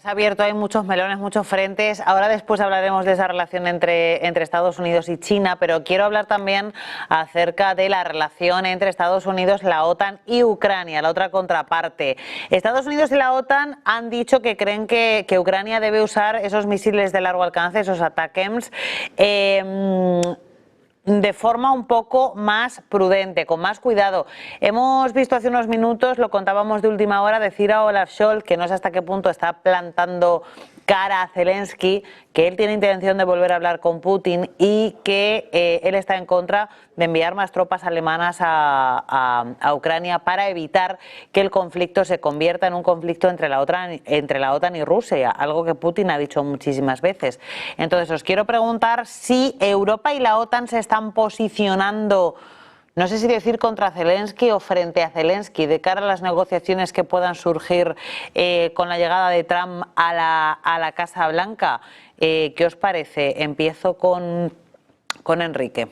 Se ha abierto, hay muchos melones, muchos frentes. Ahora después hablaremos de esa relación entre Estados Unidos y China, pero quiero hablar también acerca de la relación entre Estados Unidos, la OTAN y Ucrania, la otra contraparte. Estados Unidos y la OTAN han dicho que creen que Ucrania debe usar esos misiles de largo alcance, esos ATACMS, de forma un poco más prudente, con más cuidado. Hemos visto hace unos minutos, lo contábamos de última hora, decir a Olaf Scholz, que no sé hasta qué punto está plantando cara a Zelensky, que él tiene intención de volver a hablar con Putin y que él está en contra de enviar más tropas alemanas a Ucrania para evitar que el conflicto se convierta en un conflicto entre la OTAN y Rusia, algo que Putin ha dicho muchísimas veces. Entonces os quiero preguntar si Europa y la OTAN se están posicionando, no sé si decir contra Zelensky o frente a Zelensky, de cara a las negociaciones que puedan surgir con la llegada de Trump a la Casa Blanca. ¿Qué os parece? Empiezo con Enrique.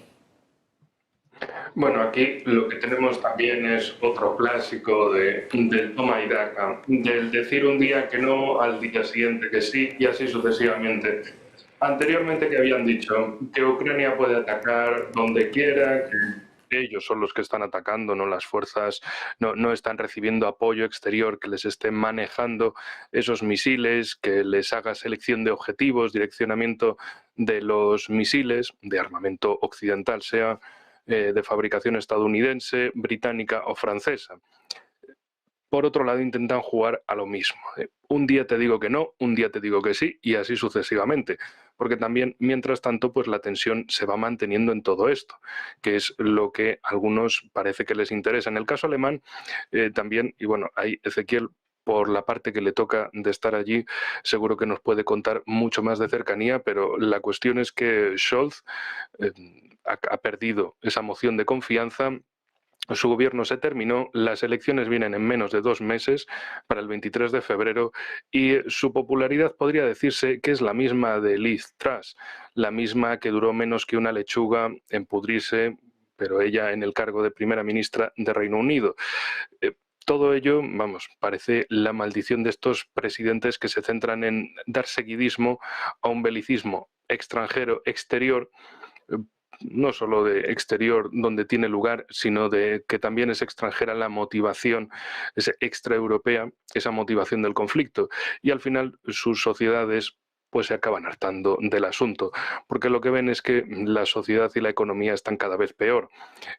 Bueno, aquí lo que tenemos también es otro clásico del toma y daca, del decir un día que no, al día siguiente que sí, y así sucesivamente. Anteriormente que habían dicho que Ucrania puede atacar donde quiera, que ellos son los que están atacando, no las fuerzas, no están recibiendo apoyo exterior, que les estén manejando esos misiles, que les haga selección de objetivos, direccionamiento de los misiles, de armamento occidental, sea de fabricación estadounidense, británica o francesa. Por otro lado, intentan jugar a lo mismo. Un día te digo que no, un día te digo que sí, y así sucesivamente. Porque también, mientras tanto, pues la tensión se va manteniendo en todo esto, que es lo que a algunos parece que les interesa. En el caso alemán, también, y bueno, ahí Ezequiel, por la parte que le toca de estar allí, seguro que nos puede contar mucho más de cercanía, pero la cuestión es que Scholz ha perdido esa moción de confianza. Su gobierno se terminó, las elecciones vienen en menos de 2 meses, para el 23 de febrero, y su popularidad podría decirse que es la misma de Liz Truss, la misma que duró menos que una lechuga en pudrirse, pero ella en el cargo de primera ministra de Reino Unido. Todo ello, vamos, parece la maldición de estos presidentes que se centran en dar seguidismo a un belicismo extranjero, exterior, no solo de exterior donde tiene lugar, sino de que también es extranjera la motivación, es extraeuropea, esa motivación del conflicto. Y al final sus sociedades pues se acaban hartando del asunto, porque lo que ven es que la sociedad y la economía están cada vez peor,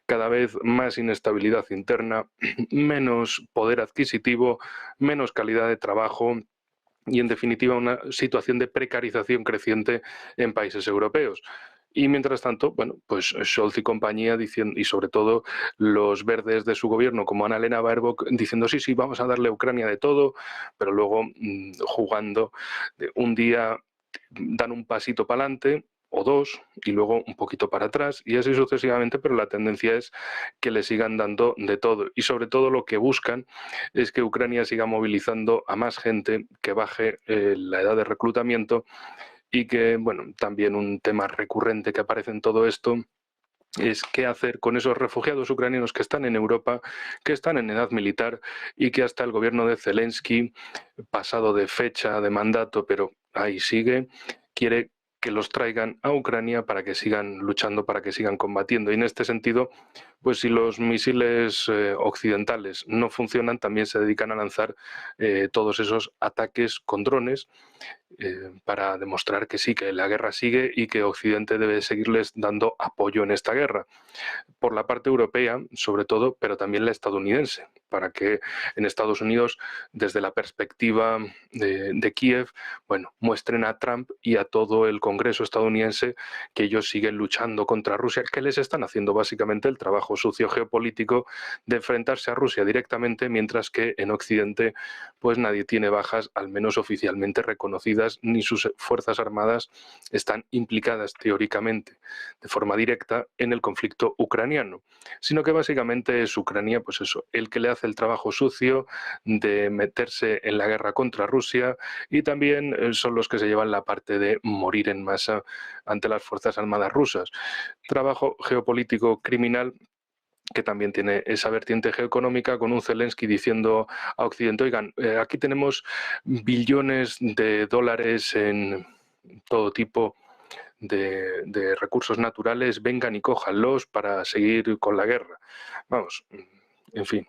cada vez más inestabilidad interna, menos poder adquisitivo, menos calidad de trabajo, y, en definitiva, una situación de precarización creciente en países europeos. Y mientras tanto, bueno, pues Scholz y compañía diciendo, y sobre todo los verdes de su gobierno, como Annalena Baerbock, diciendo sí, vamos a darle a Ucrania de todo, pero luego jugando un día dan un pasito para adelante o dos y luego un poquito para atrás y así sucesivamente, pero la tendencia es que le sigan dando de todo y sobre todo lo que buscan es que Ucrania siga movilizando a más gente, que baje la edad de reclutamiento y que, bueno, también un tema recurrente que aparece en todo esto es qué hacer con esos refugiados ucranianos que están en Europa, que están en edad militar y que hasta el gobierno de Zelensky, pasado de fecha, de mandato, pero ahí sigue, quiere que los traigan a Ucrania para que sigan luchando, para que sigan combatiendo. Y en este sentido, pues si los misiles occidentales no funcionan, también se dedican a lanzar todos esos ataques con drones para demostrar que sí, que la guerra sigue y que Occidente debe seguirles dando apoyo en esta guerra. Por la parte europea, sobre todo, pero también la estadounidense, para que en Estados Unidos, desde la perspectiva de Kiev, bueno, muestren a Trump y a todo el Congreso estadounidense que ellos siguen luchando contra Rusia, que les están haciendo básicamente el trabajo sucio geopolítico de enfrentarse a Rusia directamente, mientras que en Occidente pues nadie tiene bajas, al menos oficialmente reconocidas, ni sus fuerzas armadas están implicadas teóricamente de forma directa en el conflicto ucraniano, sino que básicamente es Ucrania, pues eso, el que le hace el trabajo sucio de meterse en la guerra contra Rusia y también son los que se llevan la parte de morir en masa ante las fuerzas armadas rusas. Trabajo geopolítico criminal que también tiene esa vertiente geoeconómica, con un Zelensky diciendo a Occidente, oigan, aquí tenemos billones de dólares en todo tipo de recursos naturales, vengan y cójanlos para seguir con la guerra. Vamos, en fin,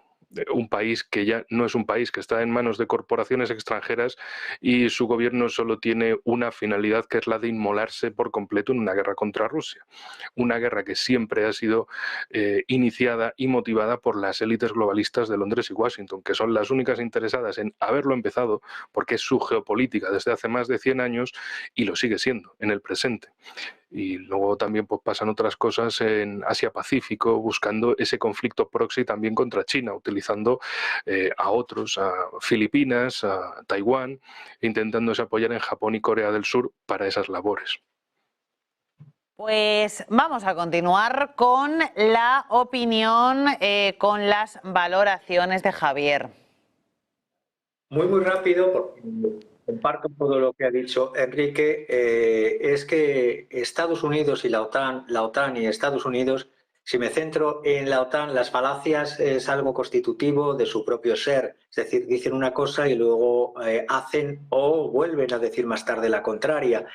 un país que ya no es un país, que está en manos de corporaciones extranjeras y su gobierno solo tiene una finalidad, que es la de inmolarse por completo en una guerra contra Rusia. Una guerra que siempre ha sido iniciada y motivada por las élites globalistas de Londres y Washington, que son las únicas interesadas en haberlo empezado, porque es su geopolítica desde hace más de 100 años y lo sigue siendo en el presente. Y luego también pues, pasan otras cosas en Asia-Pacífico, buscando ese conflicto proxy también contra China, utilizando a otros, a Filipinas, a Taiwán, intentándose apoyar en Japón y Corea del Sur para esas labores. Pues vamos a continuar con la opinión, con las valoraciones de Javier. Muy rápido, porque comparto todo lo que ha dicho Enrique, es que Estados Unidos y la OTAN y Estados Unidos, si me centro en la OTAN, las falacias es algo constitutivo de su propio ser, es decir, dicen una cosa y luego hacen o vuelven a decir más tarde la contraria.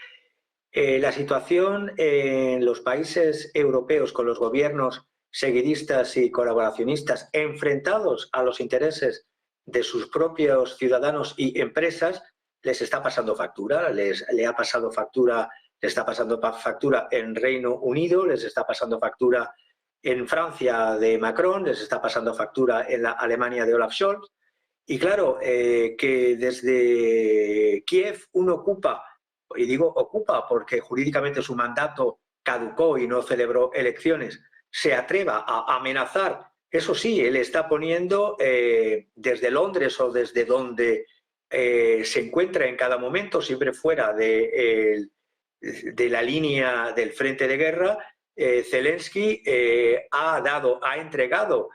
La situación en los países europeos con los gobiernos seguidistas y colaboracionistas enfrentados a los intereses de sus propios ciudadanos y empresas les está pasando factura, le ha pasado factura, le está pasando factura en Reino Unido, les está pasando factura en Francia de Macron, les está pasando factura en la Alemania de Olaf Scholz. Y claro, que desde Kiev uno ocupa, y digo ocupa porque jurídicamente su mandato caducó y no celebró elecciones, se atreva a amenazar. Eso sí, él está poniendo desde Londres o desde donde se encuentra en cada momento, siempre fuera de la línea del frente de guerra, Zelensky ha entregado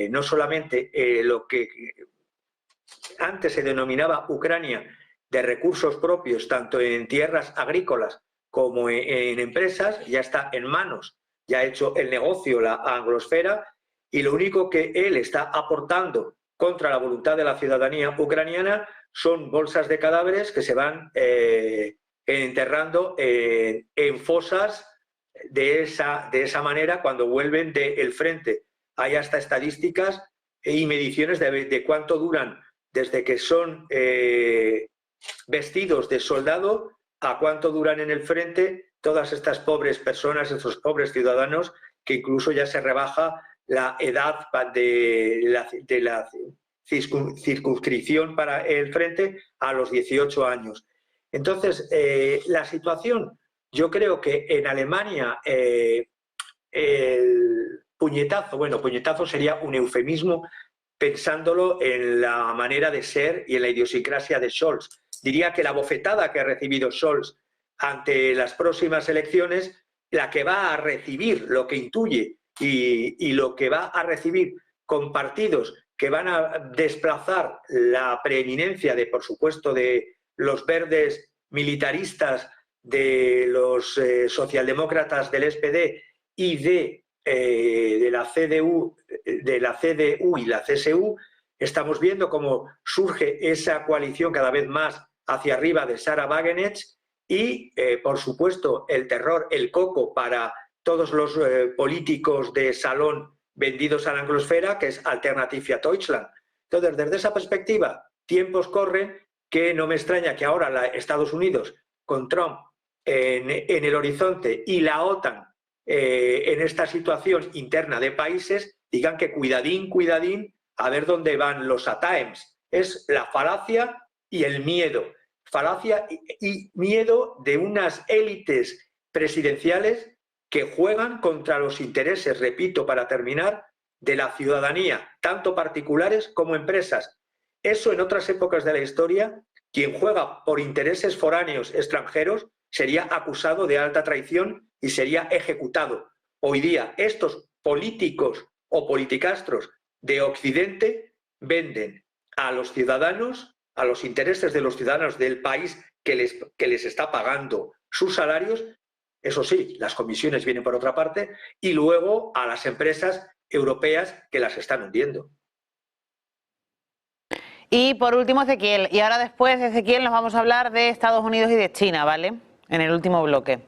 no solamente lo que antes se denominaba Ucrania de recursos propios, tanto en tierras agrícolas como en empresas, ya está en manos, ya ha hecho el negocio la anglosfera, y lo único que él está aportando contra la voluntad de la ciudadanía ucraniana son bolsas de cadáveres que se van enterrando en fosas de esa manera cuando vuelven del frente. Hay hasta estadísticas y mediciones de cuánto duran desde que son vestidos de soldado a cuánto duran en el frente todas estas pobres personas, estos pobres ciudadanos, que incluso ya se rebaja la edad de la circunscripción para el frente a los 18 años. Entonces, la situación, yo creo que en Alemania el puñetazo, bueno, puñetazo sería un eufemismo pensándolo en la manera de ser y en la idiosincrasia de Scholz. Diría que la bofetada que ha recibido Scholz ante las próximas elecciones, la que va a recibir, lo que intuye y lo que va a recibir con partidos que van a desplazar la preeminencia de, por supuesto, de los verdes militaristas, de los socialdemócratas del SPD y de la CDU y la CSU, estamos viendo cómo surge esa coalición cada vez más hacia arriba de Sarah Wagenknecht y, por supuesto, el terror, el coco para todos los políticos de salón vendidos a la anglosfera, que es Alternative für Deutschland. Entonces, desde esa perspectiva, tiempos corren que no me extraña que ahora Estados Unidos, con Trump en el horizonte y la OTAN en esta situación interna de países, digan que cuidadín, cuidadín, a ver dónde van los ATAEMS. Es la falacia y el miedo. Falacia y miedo de unas élites presidenciales que juegan contra los intereses, repito, para terminar, de la ciudadanía, tanto particulares como empresas. Eso en otras épocas de la historia, quien juega por intereses foráneos extranjeros sería acusado de alta traición y sería ejecutado. Hoy día estos políticos o politicastros de Occidente venden a los ciudadanos, a los intereses de los ciudadanos del país que les está pagando sus salarios, eso sí, las comisiones vienen por otra parte, y luego a las empresas europeas que las están hundiendo. Y por último, Ezequiel. Y ahora después, Ezequiel, nos vamos a hablar de Estados Unidos y de China, ¿vale? En el último bloque.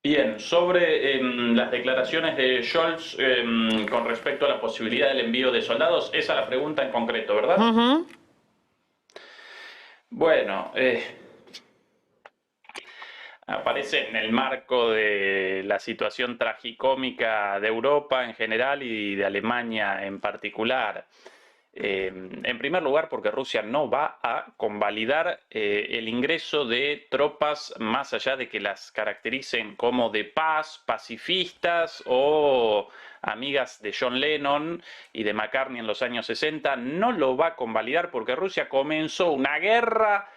Bien, sobre las declaraciones de Scholz con respecto a la posibilidad del envío de soldados, esa es la pregunta en concreto, ¿verdad? Bueno, aparece en el marco de la situación tragicómica de Europa en general y de Alemania en particular. En primer lugar, porque Rusia no va a convalidar el ingreso de tropas más allá de que las caractericen como de paz, pacifistas o amigas de John Lennon y de McCartney en los años 60, no lo va a convalidar porque Rusia comenzó una guerra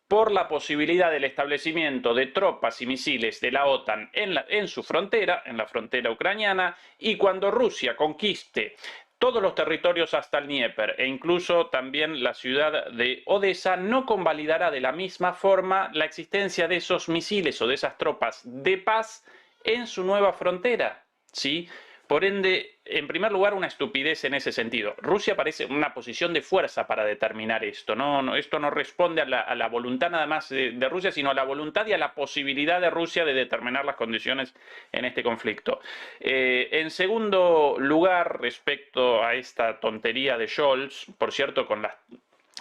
por la posibilidad del establecimiento de tropas y misiles de la OTAN en su frontera, en la frontera ucraniana, y cuando Rusia conquiste todos los territorios hasta el Dnieper e incluso también la ciudad de Odessa, no convalidará de la misma forma la existencia de esos misiles o de esas tropas de paz en su nueva frontera, ¿sí? Por ende, en primer lugar, una estupidez en ese sentido. Rusia parece una posición de fuerza para determinar esto. Esto no responde a la voluntad nada más de Rusia, sino a la voluntad y a la posibilidad de Rusia de determinar las condiciones en este conflicto. En segundo lugar, respecto a esta tontería de Scholz, por cierto, con las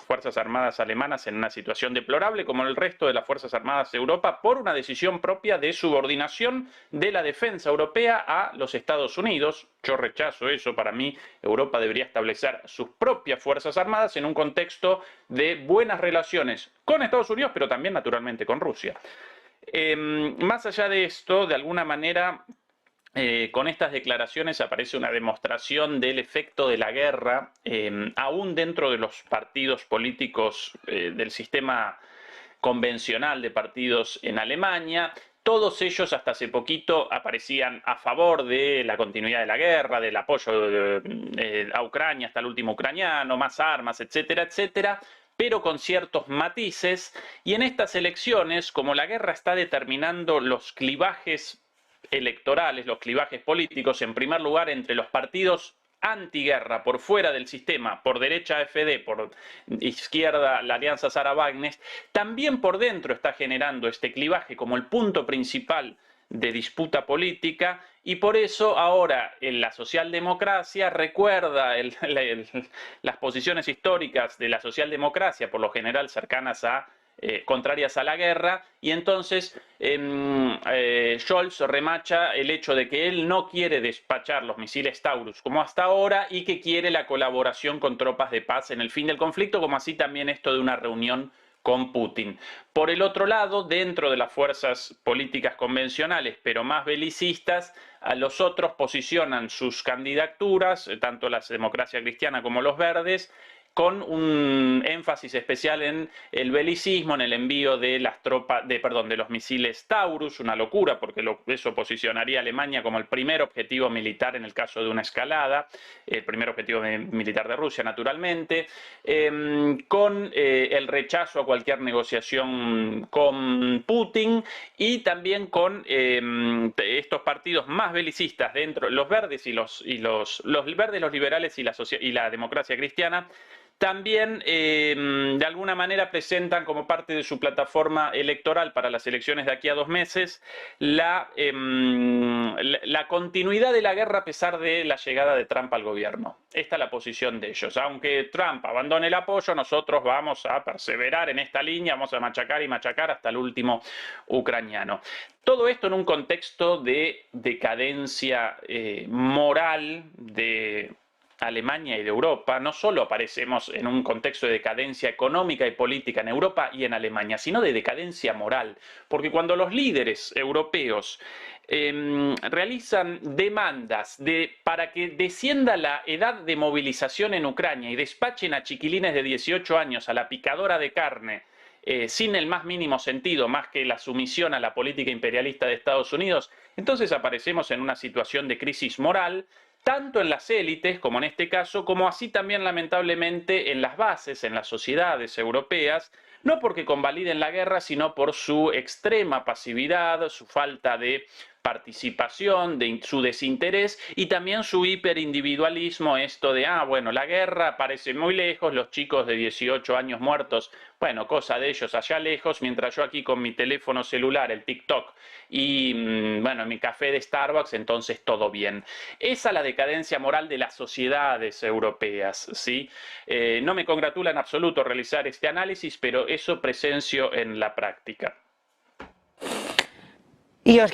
Fuerzas Armadas alemanas en una situación deplorable, como el resto de las Fuerzas Armadas de Europa, por una decisión propia de subordinación de la defensa europea a los Estados Unidos. Yo rechazo eso. Para mí, Europa debería establecer sus propias Fuerzas Armadas en un contexto de buenas relaciones con Estados Unidos, pero también, naturalmente, con Rusia. Más allá de esto, de alguna manera, con estas declaraciones aparece una demostración del efecto de la guerra, aún dentro de los partidos políticos del sistema convencional de partidos en Alemania. Todos ellos hasta hace poquito aparecían a favor de la continuidad de la guerra, del apoyo a Ucrania hasta el último ucraniano, más armas, etcétera, etcétera, pero con ciertos matices. Y en estas elecciones, como la guerra está determinando los clivajes electorales, los clivajes políticos, en primer lugar entre los partidos antiguerra por fuera del sistema, por derecha AfD, por izquierda la Alianza Sarah-Wagner, también por dentro está generando este clivaje como el punto principal de disputa política, y por eso ahora en la socialdemocracia recuerda las posiciones históricas de la socialdemocracia, por lo general cercanas a contrarias a la guerra, y entonces Scholz remacha el hecho de que él no quiere despachar los misiles Taurus como hasta ahora y que quiere la colaboración con tropas de paz en el fin del conflicto, como así también esto de una reunión con Putin. Por el otro lado, dentro de las fuerzas políticas convencionales, pero más belicistas, a los otros posicionan sus candidaturas, tanto la democracia cristiana como los verdes, con un énfasis especial en el belicismo, en el envío de las tropas, de los misiles Taurus, una locura, porque eso posicionaría a Alemania como el primer objetivo militar en el caso de una escalada, el primer objetivo militar de Rusia, naturalmente, con el rechazo a cualquier negociación con Putin, y también con estos partidos más belicistas dentro, los verdes y los verdes, los liberales y la democracia cristiana. También, de alguna manera, presentan como parte de su plataforma electoral para las elecciones de aquí a 2 meses la continuidad de la guerra a pesar de la llegada de Trump al gobierno. Esta es la posición de ellos. Aunque Trump abandone el apoyo, nosotros vamos a perseverar en esta línea, vamos a machacar y machacar hasta el último ucraniano. Todo esto en un contexto de decadencia moral de Alemania y de Europa. No solo aparecemos en un contexto de decadencia económica y política en Europa y en Alemania, sino de decadencia moral, porque cuando los líderes europeos realizan demandas para que descienda la edad de movilización en Ucrania y despachen a chiquilines de 18 años a la picadora de carne, sin el más mínimo sentido, más que la sumisión a la política imperialista de Estados Unidos, entonces aparecemos en una situación de crisis moral, tanto en las élites, como en este caso, como así también lamentablemente en las bases, en las sociedades europeas, no porque convaliden la guerra, sino por su extrema pasividad, su falta de participación, de su desinterés y también su hiperindividualismo, esto de, bueno, la guerra parece muy lejos, los chicos de 18 años muertos, bueno, cosa de ellos allá lejos, mientras yo aquí con mi teléfono celular, el TikTok y, bueno, mi café de Starbucks, entonces todo bien. Esa es la decadencia moral de las sociedades europeas, ¿sí? No me congratula en absoluto realizar este análisis, pero eso presencio en la práctica. Y os